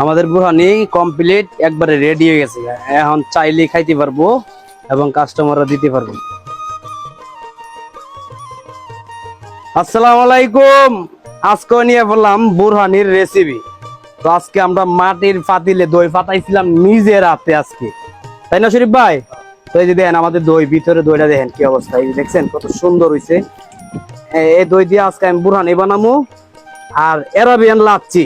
আমাদের বুরহানি কমপ্লিট একবারে রেডি হয়ে গেছে, এখন চাইলেই খাইতে পারবো এবং কাস্টমাররা দিতে পারবো। আসসালামু আলাইকুম। আজকে নিয়ে বললাম বুরহানির রেসিপি। তো আজকে আমরা মাটির পাতিলে দই ফাটাইছিলাম নিজের হাতে আজকে, তাই না শরীফ ভাই? তো এই যে দেখেন আমাদের দই, ভিতরে দইটা দেখেন কি অবস্থা, এই দেখছেন কত সুন্দর হয়েছে। এই দই দিয়ে আজকে আমি বুরহানি বানাবো আর এরাবিয়ান লাচ্ছি।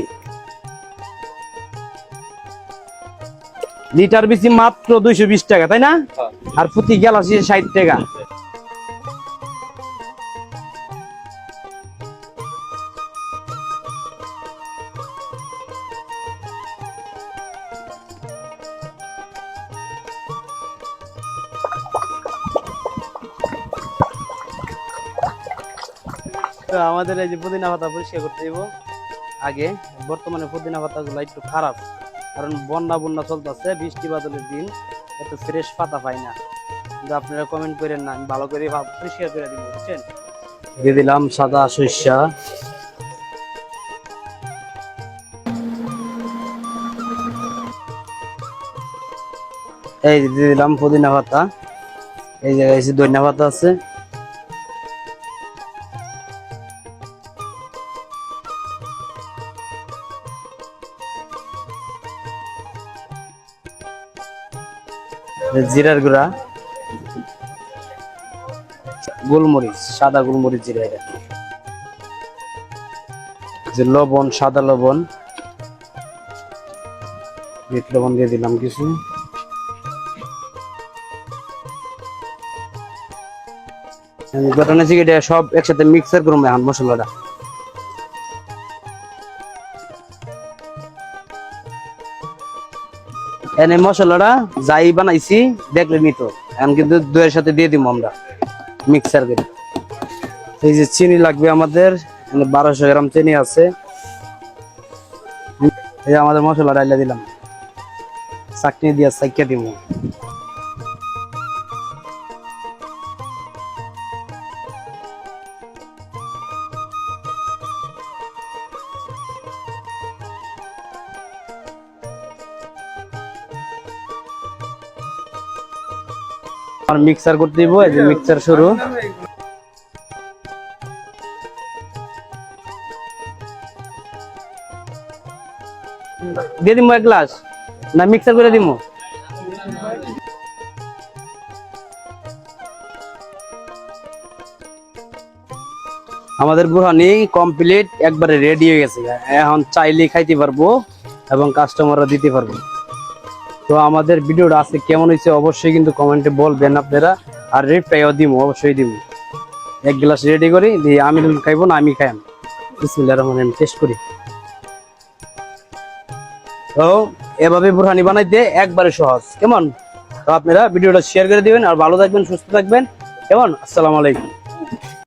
লিটার বেশি মাত্র 220 টাকা, তাই না? আর প্রতি গ্লাসে 60 টাকা। আমাদের এই যে পুদিনা পাতা পরিষ্কার করতে দিব আগে। বর্তমানে পুদিনা পাতা গুলো একটু খারাপ, কারণ বন্যা চলতেছে, বৃষ্টি বাদলের দিন, এত ফ্রেশ পাতা পাই না। কিন্তু আপনারা কমেন্ট করেন না, আমি ভালো করে পরিষ্কার করে দিব, বুঝছেন? দিয়ে দিলাম সাদা সরিষা, এই দিয়ে দিলাম পুদিনা পাতা, এই জায়গায় ধনিয়া পাতা আছে, জিরার গুঁড়া, গোলমরিচ, সাদা গোলমরিচ জিরা, এটা যে লবণ, সাদা লবণ, বিট লবণ দিয়ে দিলাম কিছু। ঘটনা আছে এটা সব একসাথে মিক্সার করবো এখন মশলাটা। এনে মশলাটা যাই বানাইছি দেখলে নিত, এখন কিন্তু দইয়ের সাথে দিয়ে দিব আমরা মিক্সার করে। এই যে চিনি লাগবে আমাদের, 1200 গ্রাম চিনি আছে। এই যে আমাদের মশলা ডাইলা দিলাম, চাকনি দিয়ে চাকিয়ে দিব। আর মিক্সার করতে দিব, এই যে মিক্সার শুরু। দিয়ে দিব এক গ্লাস, না মিক্সার করে দিব? আমাদের বুরহানি কমপ্লিট একবারে রেডি হয়ে গেছে, এখন চাইলেই খাইতে পারবো এবং কাস্টমাররা দিতে পারবো। তো আমাদের ভিডিওটা আজকে কেমন হয়েছে অবশ্যই কিন্তু কমেন্টে বলবেন আপনারা, আর রিপ্লাইও দিব, অবশ্যই দিব। এক গ্লাস রেডি করি দিয়ে, আমি খাইবো না আমি খাইম। বিসমিল্লাহির রহমানির রহিম, টেস্ট করি। তো এভাবে বুরহানি বানাইতে একবারে সহজ, কেমন? তো আপনারা ভিডিওটা শেয়ার করে দিবেন, আর ভালো থাকবেন, সুস্থ থাকবেন, কেমন? আসসালামু আলাইকুম।